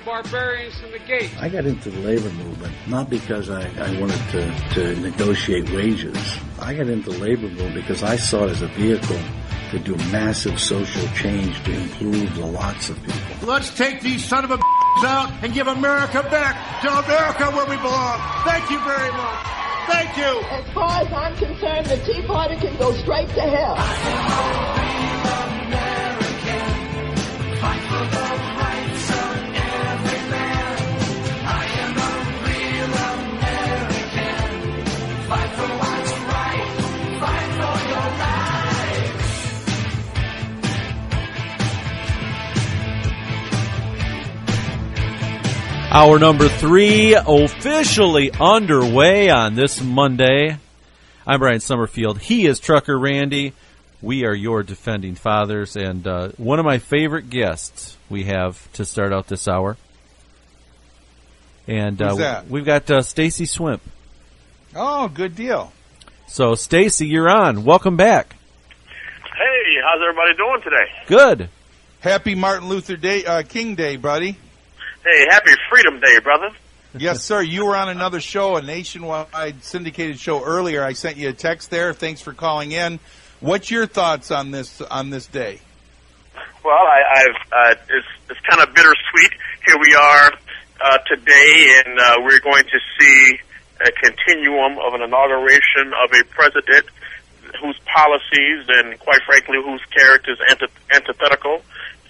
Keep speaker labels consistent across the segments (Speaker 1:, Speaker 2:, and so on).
Speaker 1: barbarians from the gate.
Speaker 2: I got into the labor movement not because I wanted to negotiate wages. I got into the labor movement because I saw it as a vehicle to do massive social change to improve the lots of people.
Speaker 3: Let's take these son of a out and give America back to America where we belong. Thank you very much. Thank you.
Speaker 4: As far as I'm concerned, the Tea Party can go straight to hell. I am a real American. Fight for the rights of every man. I am a real American. Fight for what's right. Fight for your rights.
Speaker 5: Hour number 3 officially underway on this Monday. I'm Brian Sommerfield. He is Trucker Randy. We are your defending fathers, and one of my favorite guests we have to start out this hour. And
Speaker 6: who's that?
Speaker 5: We've got Stacy Swimp.
Speaker 6: Oh, good deal.
Speaker 5: So, Stacy, you're on. Welcome back.
Speaker 7: Hey, how's everybody doing today?
Speaker 5: Good.
Speaker 6: Happy Martin Luther King Day, buddy.
Speaker 7: Hey, happy Freedom Day, brother.
Speaker 6: Yes, sir. You were on another show, a nationwide syndicated show earlier. I sent you a text there. Thanks for calling in. What's your thoughts on this day?
Speaker 7: Well, it's kind of bittersweet. Here we are today, and we're going to see a continuum of an inauguration of a president whose policies and, quite frankly, whose character is antithetical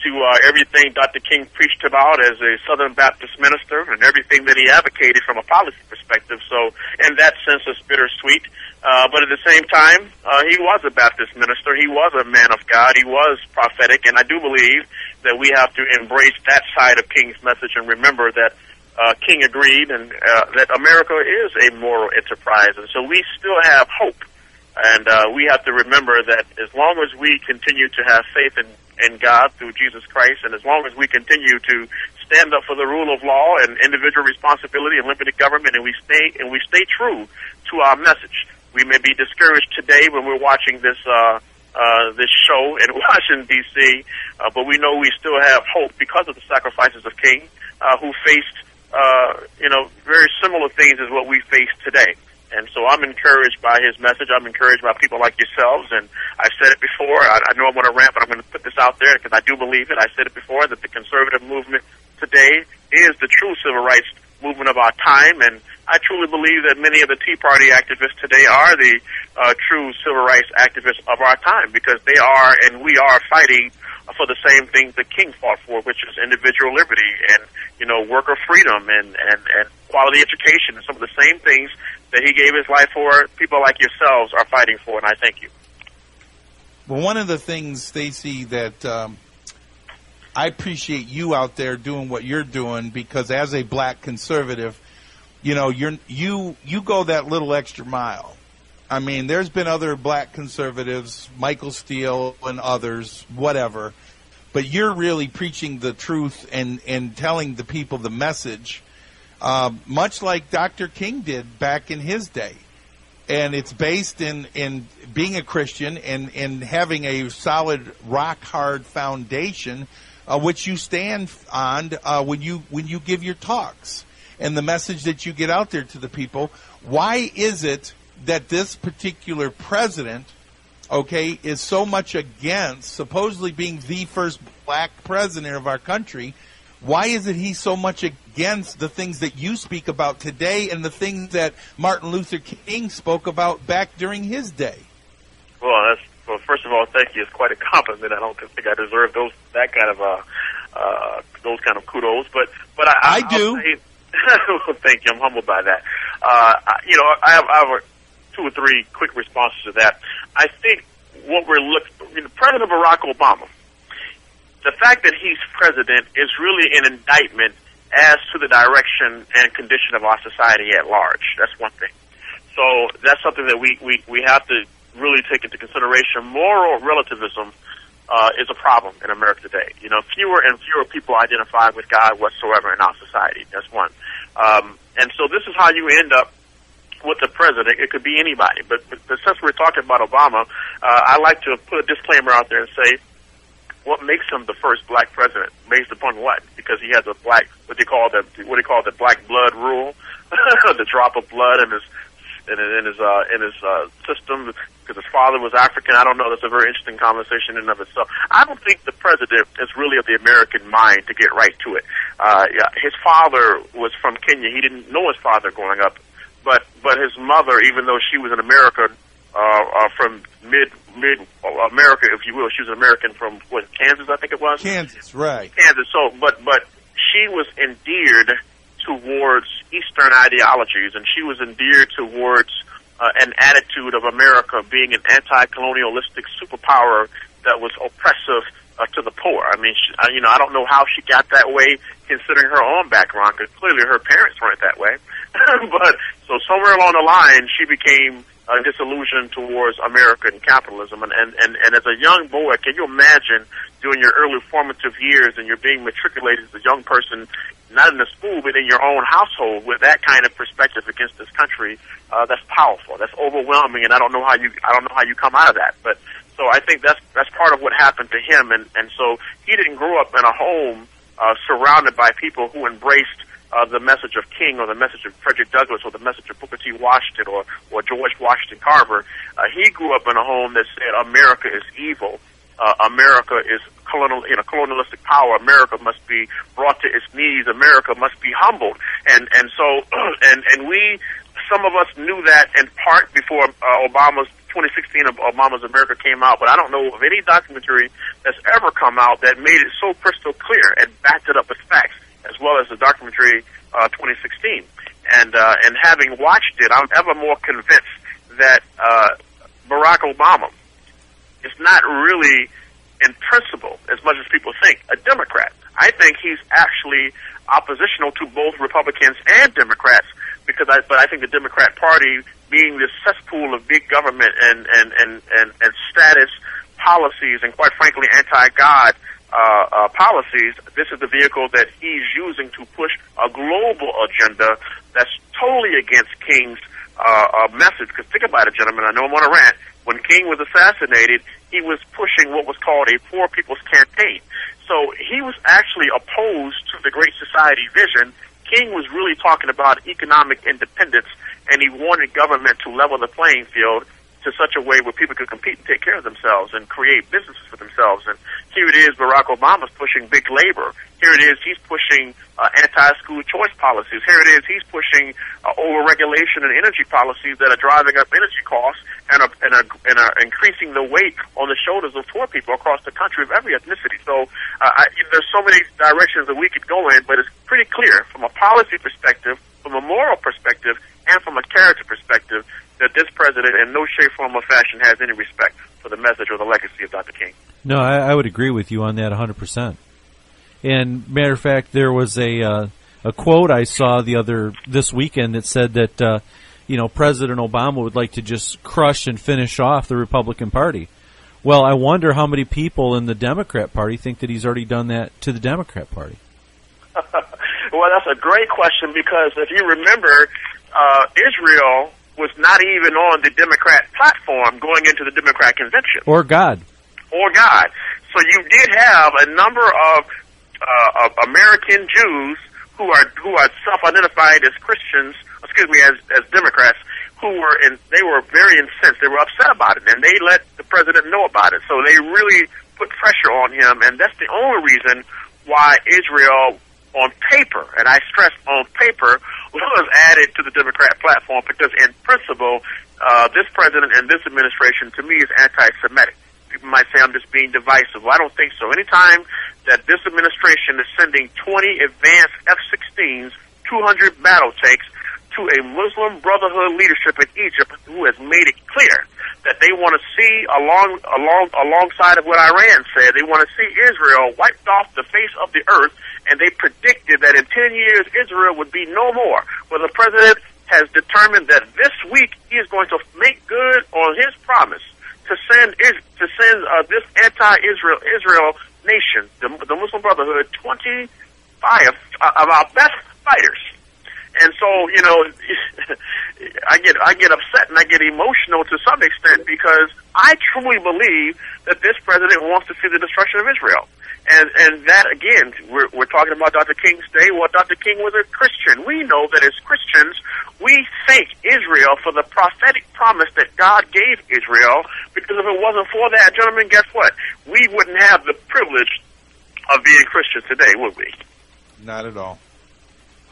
Speaker 7: to everything Dr. King preached about as a Southern Baptist minister and everything that he advocated from a policy perspective. So in that sense, it's bittersweet. But at the same time, he was a Baptist minister. He was a man of God. He was prophetic. And I do believe that we have to embrace that side of King's message and remember that King agreed and that America is a moral enterprise. And so we still have hope. And we have to remember that as long as we continue to have faith in God through Jesus Christ, and as long as we continue to stand up for the rule of law and individual responsibility and limited government, and we stay true to our message. We may be discouraged today when we're watching this show in Washington D.C., but we know we still have hope because of the sacrifices of King, who faced very similar things as what we face today. And so I'm encouraged by his message. I'm encouraged by people like yourselves. And I've said it before. I know I'm going to rant, but I'm going to put this out there because I do believe it. I said it before that the conservative movement today is the true civil rights movement of our time. And I truly believe that many of the Tea Party activists today are the true civil rights activists of our time because they are and we are fighting for the same things that King fought for, which is individual liberty and, worker freedom and quality education and some of the same things that he gave his life for. People like yourselves are fighting for, and I thank you.
Speaker 6: Well, one of the things, Stacy, that I appreciate you out there doing what you're doing because as a black conservative, you go that little extra mile. I mean, there's been other black conservatives, Michael Steele and others, whatever, but you're really preaching the truth and telling the people the message, much like Dr. King did back in his day. And it's based in being a Christian and having a solid, rock-hard foundation, which you stand on when you give your talks and the message that you get out there to the people. Why is it that this particular president, is so much against supposedly being the first black president of our country? Why is it he's so much against the things that you speak about today and the things that Martin Luther King spoke about back during his day?
Speaker 7: Well, first of all, thank you. It's quite a compliment. I don't think I deserve those kind of kudos, but I
Speaker 6: do.
Speaker 7: Thank you. I'm humbled by that. I have 2 or 3 quick responses to that. I think what we're President Barack Obama, the fact that he's president is really an indictment as to the direction and condition of our society at large. That's one thing. So that's something that we have to really take into consideration. Moral relativism is a problem in America today. Fewer and fewer people identify with God whatsoever in our society. That's one. And so this is how you end up with the president. It could be anybody. But since we're talking about Obama, I like to put a disclaimer out there and say What makes him the first black president? Based upon what? Because he has a black, what they call the black blood rule, the drop of blood in his system, because his father was African. I don't know. That's a very interesting conversation in and of itself. I don't think the president is really of the American mind, to get right to it. His father was from Kenya. He didn't know his father growing up, but his mother, even though she was an American, from mid America, if you will, she was an American from Kansas, I think it was.
Speaker 6: Kansas, right?
Speaker 7: Kansas. So, but she was endeared towards Eastern ideologies, and she was endeared towards an attitude of America being an anti-colonialistic superpower that was oppressive to the poor. I mean, I don't know how she got that way, considering her own background, because clearly her parents weren't that way. But so somewhere along the line, she became disillusioned towards American capitalism. And as a young boy, can you imagine during your early formative years and you're being matriculated as a young person, not in the school, but in your own household, with that kind of perspective against this country? That's powerful. That's overwhelming, and I don't know how you come out of that. But so I think that's part of what happened to him, and so he didn't grow up in a home surrounded by people who embraced the message of King, or the message of Frederick Douglass, or the message of Booker T. Washington, or George Washington Carver. He grew up in a home that said America is evil. America is colonialistic power. America must be brought to its knees. America must be humbled. And so we, some of us knew that in part before Obama's 2016 Obama's America came out, but I don't know of any documentary that's ever come out that made it so crystal clear and backed it up with facts, as well as the documentary 2016. And having watched it, I'm ever more convinced that Barack Obama is not really, in principle, as much as people think, a Democrat. I think he's actually oppositional to both Republicans and Democrats, but I think the Democrat Party, being this cesspool of big government and status policies, and quite frankly anti-God policies, this is the vehicle that he's using to push a global agenda that's totally against King's message. Because think about it, gentlemen, I know I'm on a rant. When King was assassinated, he was pushing what was called a Poor People's Campaign. So he was actually opposed to the Great Society vision. King was really talking about economic independence, and he wanted government to level the playing field to such a way where people could compete and take care of themselves and create businesses for themselves. And here it is, Barack Obama's pushing big labor. Here it is, he's pushing anti-school choice policies. Here it is, he's pushing over-regulation and energy policies that are driving up energy costs and are increasing the weight on the shoulders of poor people across the country of every ethnicity. So there's so many directions that we could go in, but it's pretty clear from a policy perspective, from a moral perspective, and from a character perspective, that this president in no shape, form, or fashion has any respect for the message or the legacy of Dr. King. No,
Speaker 5: I would agree with you on that 100%. And matter of fact, there was a quote I saw this weekend that said that President Obama would like to just crush and finish off the Republican Party. Well, I wonder how many people in the Democrat Party think that he's already done that to the Democrat Party.
Speaker 7: Well, that's a great question, because if you remember, Israel was not even on the Democrat platform going into the Democrat convention.
Speaker 5: Or God.
Speaker 7: So you did have a number of American Jews who are self-identified as Christians, as Democrats, they were very incensed. They were upset about it, and they let the president know about it. So they really put pressure on him, and that's the only reason why Israel, on paper, and I stress on paper, was added to the Democrat platform, because in principle, this president and this administration, to me, is anti-Semitic. People might say I'm just being divisive. Well, I don't think so. Anytime that this administration is sending 20 advanced F-16s, 200 battle tanks, to a Muslim Brotherhood leadership in Egypt who has made it clear that they want to see, alongside of what Iran said, they want to see Israel wiped off the face of the earth, and they predicted that in 10 years Israel would be no more. Well, the president has determined that this week he is going to make good on his promise to send this anti-Israel nation, the Muslim Brotherhood, 25 of our best fighters. And so, I get upset and I get emotional to some extent because I truly believe that this president wants to see the destruction of Israel. And that, again, we're talking about Dr. King's day. Well, Dr. King was a Christian. We know that as Christians, we thank Israel for the prophetic promise that God gave Israel, because if it wasn't for that, gentlemen, guess what? We wouldn't have the privilege of being Christians today, would we?
Speaker 6: Not at all.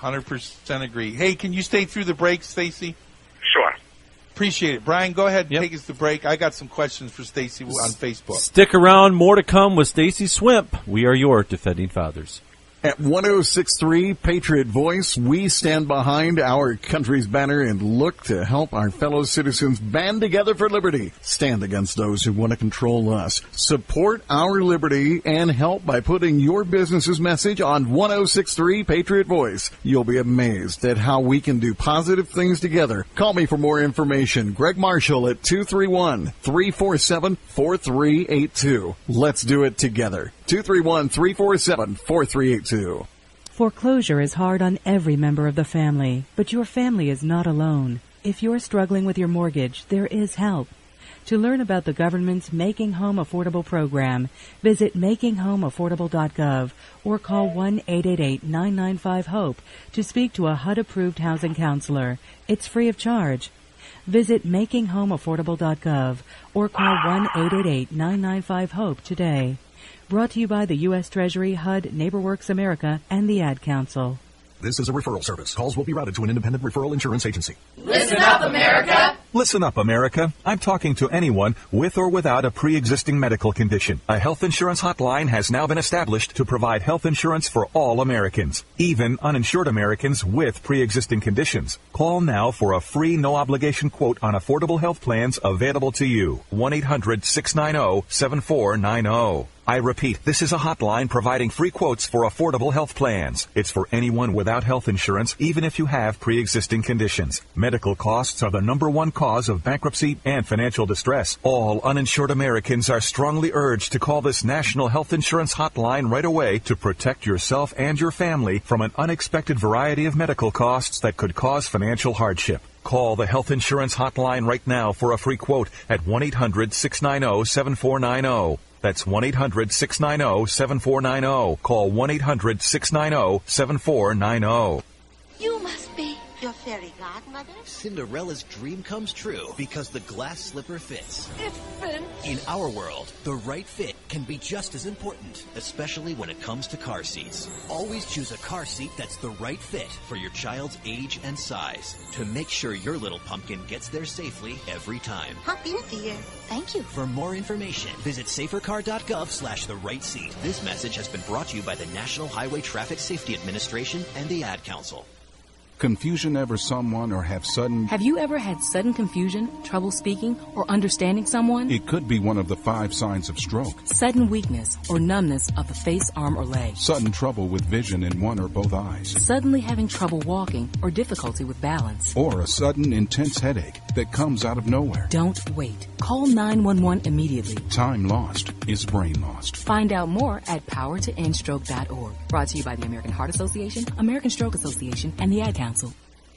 Speaker 6: 100% agree. Hey, can you stay through the break, Stacy?
Speaker 7: Sure.
Speaker 6: Appreciate it. Brian, go ahead and take us to break. I got some questions for Stacy on Facebook.
Speaker 5: Stick around. More to come with Stacy Swimp. We are your defending fathers.
Speaker 1: At 106.3 Patriot Voice, we stand behind our country's banner and look to help our fellow citizens band together for liberty. Stand against those who want to control us. Support our liberty and help by putting your business's message on 106.3 Patriot Voice. You'll be amazed at how we can do positive things together. Call me for more information. Greg Marshall at 231-347-4382. Let's do it together. 231-347-4382.
Speaker 8: Foreclosure is hard on every member of the family, but your family is not alone. If you're struggling with your mortgage, there is help. To learn about the government's Making Home Affordable program, visit makinghomeaffordable.gov or call 1-888-995-HOPE to speak to a HUD-approved housing counselor. It's free of charge. Visit makinghomeaffordable.gov or call 1-888-995-HOPE today. Brought to you by the U.S. Treasury, HUD, NeighborWorks America, and the Ad Council.
Speaker 9: This is a referral service. Calls will be routed to an independent referral insurance agency.
Speaker 4: Listen up, America!
Speaker 10: Listen up, America. I'm talking to anyone with or without a pre-existing medical condition. A health insurance hotline has now been established to provide health insurance for all Americans, even uninsured Americans with pre-existing conditions. Call now for a free, no-obligation quote on affordable health plans available to you. 1-800-690-7490. I repeat, this is a hotline providing free quotes for affordable health plans. It's for anyone without health insurance, even if you have pre-existing conditions. Medical costs are the number one cause of bankruptcy and financial distress. All uninsured Americans are strongly urged to call this national health insurance hotline right away to protect yourself and your family from an unexpected variety of medical costs that could cause financial hardship. Call the health insurance hotline right now for a free quote at 1-800-690-7490. That's 1-800-690-7490. Call 1-800-690-7490.
Speaker 11: You must be your fairy godmother.
Speaker 12: Cinderella's dream comes true because the glass slipper fits.
Speaker 11: It fits.
Speaker 12: In our world, the right fit can be just as important, especially when it comes to car seats. Always choose a car seat that's the right fit for your child's age and size to make sure your little pumpkin gets there safely every time.
Speaker 11: Hop in, dear. Thank you.
Speaker 12: For more information, visit safercar.gov/the-right-seat. This message has been brought to you by the National Highway Traffic Safety Administration and the Ad Council.
Speaker 13: Confusion ever someone or have sudden...
Speaker 14: Have you ever had sudden confusion, trouble speaking, or understanding someone?
Speaker 13: It could be one of the 5 signs of stroke.
Speaker 14: Sudden weakness or numbness of the face, arm, or leg.
Speaker 13: Sudden trouble with vision in one or both eyes.
Speaker 14: Suddenly having trouble walking or difficulty with balance.
Speaker 13: Or a sudden intense headache that comes out of nowhere.
Speaker 14: Don't wait. Call 911 immediately.
Speaker 13: Time lost is brain lost.
Speaker 14: Find out more at powertoendstroke.org. Brought to you by the American Heart Association, American Stroke Association, and the Ad Council.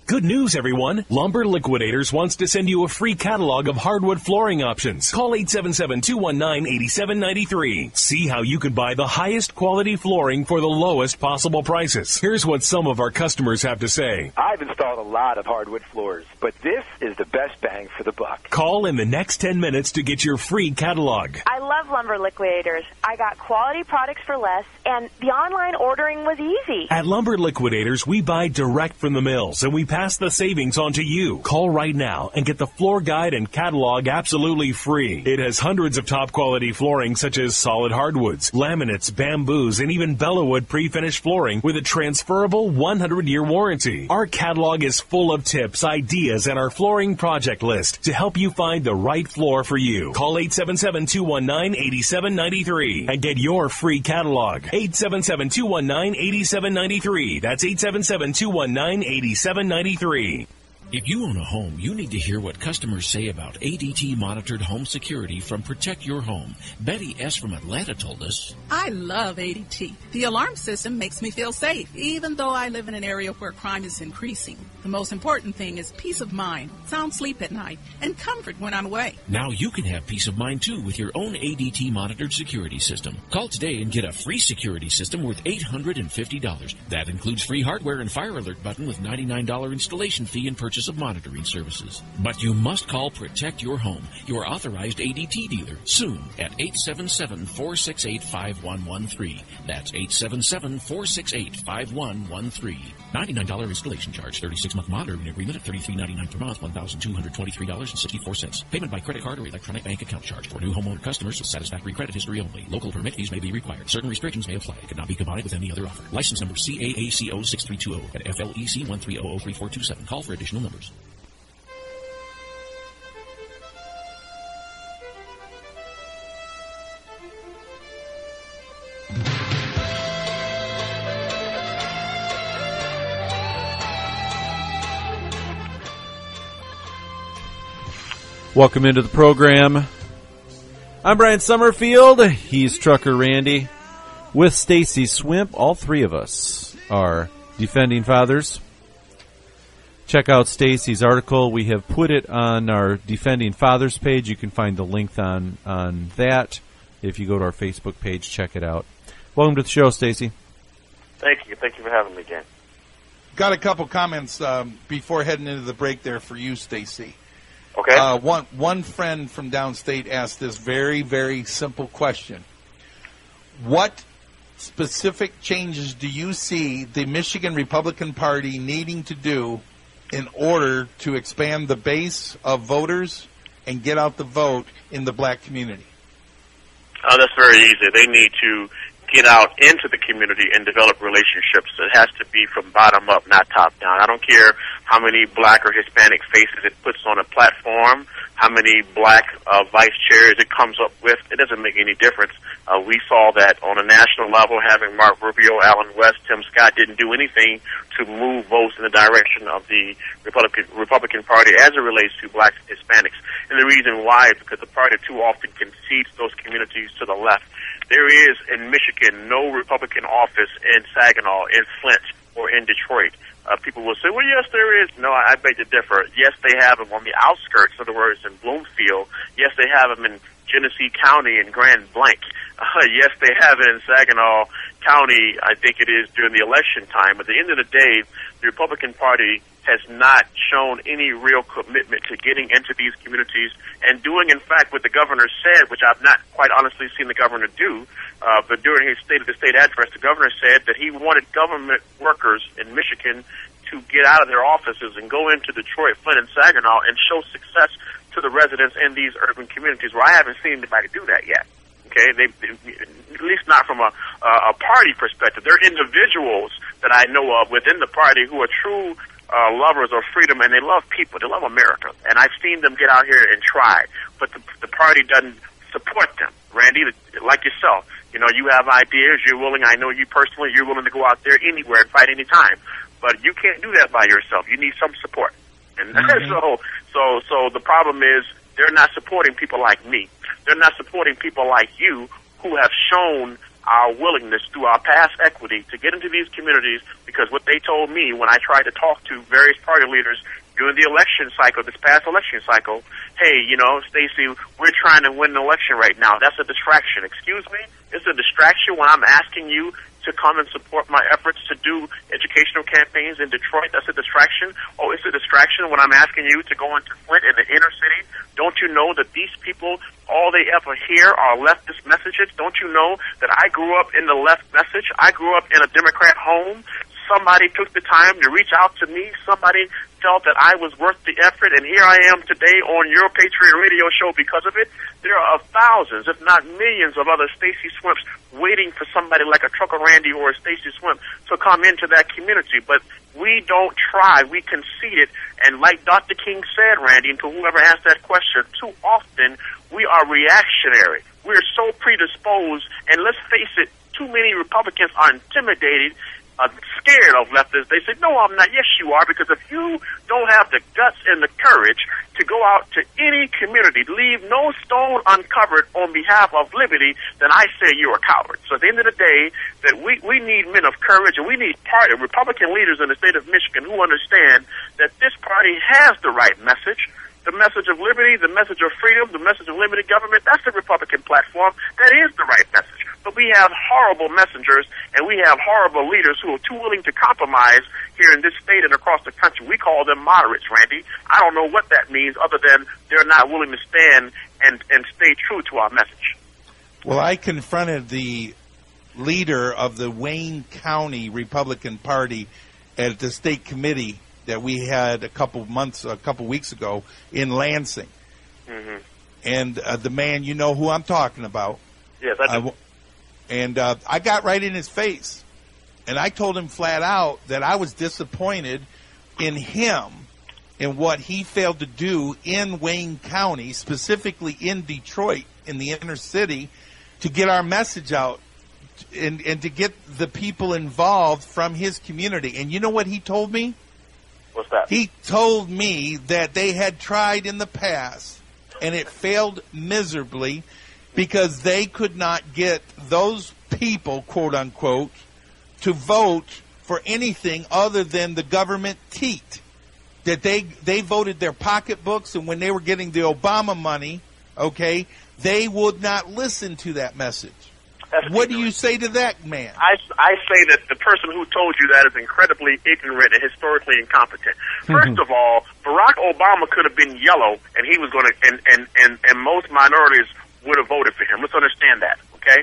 Speaker 15: Good news, everyone. Lumber Liquidators wants to send you a free catalog of hardwood flooring options. Call 877-219-8793. See how you could buy the highest quality flooring for the lowest possible prices. Here's what some of our customers have to say.
Speaker 16: I've installed a lot of hardwood floors, but this is the best bang for the buck.
Speaker 15: Call in the next 10 minutes to get your free catalog.
Speaker 17: I love Lumber Liquidators. I got quality products for less, and the online ordering was easy.
Speaker 15: At Lumber Liquidators, we buy direct from the mills, and we pass the savings on to you. Call right now and get the floor guide and catalog absolutely free. It has hundreds of top quality flooring such as solid hardwoods, laminates, bamboos, and even Bellawood pre-finished flooring with a transferable 100-year warranty. Our catalog is full of tips, ideas, and our flooring project list to help you find the right floor for you. Call 877-219-8793 and get your free catalog. 877-219-8793. That's 877-219-8793.
Speaker 18: If you own a home, you need to hear what customers say about ADT monitored home security from Protect Your Home. Betty S. from Atlanta told us,
Speaker 19: I love ADT. The alarm system makes me feel safe, even though I live in an area where crime is increasing. The most important thing is peace of mind, sound sleep at night, and comfort when I'm away.
Speaker 18: Now you can have peace of mind too with your own ADT monitored security system. Call today and get a free security system worth $850. That includes free hardware and fire alert button with $99 installation fee and purchase of monitoring services. But you must call Protect Your Home, your authorized ADT dealer, soon at 877-468-5113. That's 877-468-5113. $99 installation charge, 36-month monitoring agreement at $33.99 per month, $1,223.64. Payment by credit card or electronic bank account charge for new homeowner customers with satisfactory credit history only. Local permit fees may be required. Certain restrictions may apply. It cannot be combined with any other offer. License number CAACO 6320 at FLEC 13003427. Call for additional numbers.
Speaker 5: Welcome into the program. I'm Brian Sommerfield. He's Trucker Randy. With Stacy Swimp, all three of us are defending fathers. Check out Stacy's article. We have put it on our Defending Fathers page. You can find the link on that. If you go to our Facebook page, check it out. Welcome to the show, Stacy.
Speaker 7: Thank you. Thank you for having me again.
Speaker 6: Got a couple comments before heading into the break there for you, Stacy.
Speaker 7: Okay.
Speaker 6: One friend from downstate asked this very, very simple question. What specific changes do you see the Michigan Republican Party needing to do in order to expand the base of voters and get out the vote in the black community?
Speaker 7: That's very easy. They need to get out into the community and develop relationships. It has to be from bottom up, not top down. I don't care how many black or Hispanic faces it puts on a platform, how many black vice chairs it comes up with. It doesn't make any difference. We saw that on a national level, having Mark Rubio, Alan West, Tim Scott didn't do anything to move votes in the direction of the Republican Party as it relates to blacks and Hispanics. And the reason why is because the party too often concedes those communities to the left. There is, in Michigan, no Republican office in Saginaw, in Flint, or in Detroit. People will say, well, yes, there is. No, I beg to differ. Yes, they have them on the outskirts, in other words, in Bloomfield. Yes, they have them in Genesee County and Grand Blanc. Yes, they have it in Saginaw County, I think it is, during the election time. At the end of the day, the Republican Party has not shown any real commitment to getting into these communities and doing, in fact, what the governor said, which I've not quite honestly seen the governor do, but during his State of the State address, the governor said that he wanted government workers in Michigan to get out of their offices and go into Detroit, Flint, and Saginaw and show success to the residents in these urban communities, where I haven't seen anybody do that yet. Okay, they at least not from a party perspective. They're individuals that I know of within the party who are true lovers of freedom, and they love people. They love America. And I've seen them get out here and try, but the party doesn't support them. Randy, like yourself, you know, you have ideas, you're willing, I know you personally, you're willing to go out there anywhere and fight anytime. But you can't do that by yourself. You need some support. And so the problem is they're not supporting people like me. They're not supporting people like you who have shown our willingness through our past equity to get into these communities, because what they told me when I tried to talk to various party leaders during the election cycle, this past election cycle, hey, you know, Stacy, we're trying to win an election right now. That's a distraction. Excuse me? It's a distraction when I'm asking you to come and support my efforts to do educational campaigns in Detroit. That's a distraction. Oh, it's a distraction when I'm asking you to go into Flint in the inner city. Don't you know that these people, all they ever hear are leftist messages? Don't you know that I grew up in the left message? I grew up in a Democrat home. Somebody took the time to reach out to me. Somebody felt that I was worth the effort, and here I am today on your Patriot Radio show because of it. There are thousands, if not millions, of other Stacy Swimps waiting for somebody like a Trucker Randy or a Stacy Swimp to come into that community. But we don't try. We concede it. And like Dr. King said, Randy, and to whoever asked that question, too often we are reactionary. We're so predisposed, and let's face it, too many Republicans are intimidated scared of leftists. They say, no, I'm not. Yes, you are, because if you don't have the guts and the courage to go out to any community, leave no stone uncovered on behalf of liberty, then I say you're a coward. So at the end of the day, that we need men of courage, and we need Republican leaders in the state of Michigan who understand that this party has the right message. The message of liberty, the message of freedom, the message of limited government, that's the Republican platform. That is the right message. But we have horrible messengers, and we have horrible leaders who are too willing to compromise here in this state and across the country. We call them moderates, Randy. I don't know what that means other than they're not willing to stand and stay true to our message.
Speaker 6: Well, I confronted the leader of the Wayne County Republican Party at the state committee that we had a couple weeks ago in Lansing.
Speaker 7: Mm-hmm.
Speaker 6: And the man, you know who I'm talking about.
Speaker 7: Yes, I do.
Speaker 6: I got right in his face. And I told him flat out that I was disappointed in him and what he failed to do in Wayne County, specifically in Detroit, in the inner city, to get our message out and to get the people involved from his community. And you know what he told me?
Speaker 7: What's that?
Speaker 6: He told me that they had tried in the past, and it failed miserably because they could not get those people, quote unquote, to vote for anything other than the government teat. That they voted their pocketbooks, and when they were getting the Obama money, okay, they would not listen to that message. What do you say to that man?
Speaker 7: I say that the person who told you that is incredibly ignorant and historically incompetent. First of all, Barack Obama could have been yellow, and he was going to, and most minorities would have voted for him. Let's understand that, okay?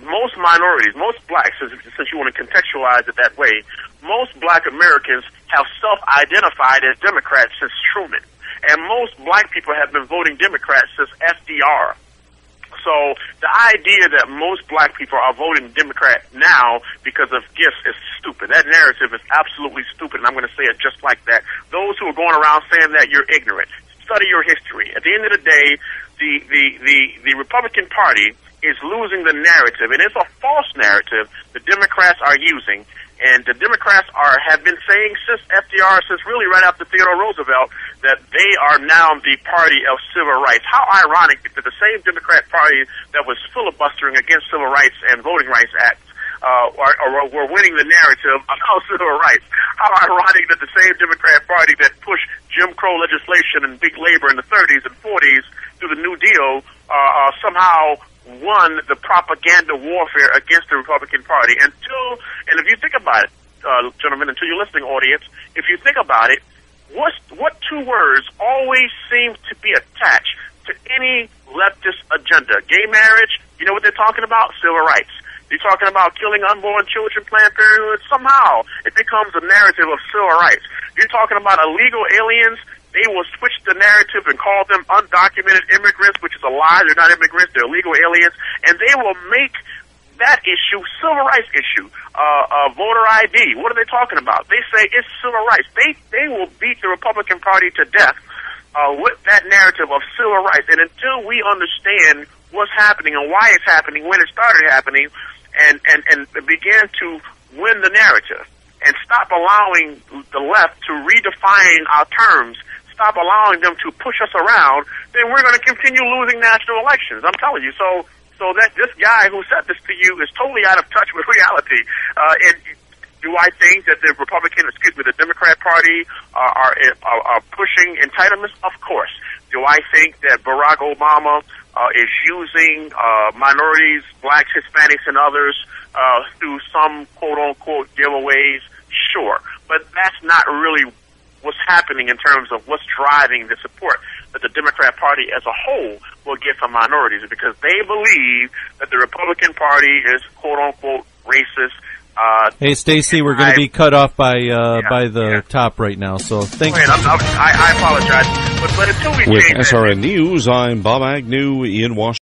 Speaker 7: Most minorities, most blacks, since you want to contextualize it that way, most black Americans have self-identified as Democrats since Truman, and most black people have been voting Democrats since FDR. So the idea that most black people are voting Democrat now because of gifts is stupid. That narrative is absolutely stupid, and I'm going to say it just like that. Those who are going around saying that, you're ignorant. Study your history. At the end of the day, the Republican Party is losing the narrative, and it's a false narrative the Democrats are using. And the Democrats have been saying since FDR, since really right after Theodore Roosevelt, that they are now the party of civil rights. How ironic that the same Democrat Party that was filibustering against civil rights and voting rights acts were winning the narrative about civil rights. How ironic that the same Democrat Party that pushed Jim Crow legislation and big labor in the 30s and 40s through the New Deal somehow won the propaganda warfare against the Republican Party. And if you think about it, gentlemen, and to your listening audience, if you think about it, what two words always seem to be attached to any leftist agenda? Gay marriage, you know what they're talking about? Civil rights. You're talking about killing unborn children, Planned Parenthood, somehow it becomes a narrative of civil rights. You're talking about illegal aliens, they will switch the narrative and call them undocumented immigrants, which is a lie. They're not immigrants, they're illegal aliens, and they will make that issue civil rights issue. Voter ID, what are they talking about? They say it's civil rights. They will beat the Republican Party to death with that narrative of civil rights. And until we understand what's happening and why it's happening, when it started happening, and begin to win the narrative and stop allowing the left to redefine our terms, stop allowing them to push us around, then we're going to continue losing national elections. I'm telling you. So that this guy who said this to you is totally out of touch with reality. And do I think that the the Democrat Party are pushing entitlements? Of course. Do I think that Barack Obama is using minorities, blacks, Hispanics, and others through some quote-unquote giveaways? Sure. But that's not really what's happening in terms of what's driving the support that the Democrat Party as a whole will get from minorities, because they believe that the Republican Party is quote-unquote racist.
Speaker 5: Hey, Stacy, we're going to be cut off by the top right now, so thank you.
Speaker 7: I apologize, but until we
Speaker 20: With
Speaker 7: change
Speaker 20: SRN News, I'm Bob Agnew in Washington.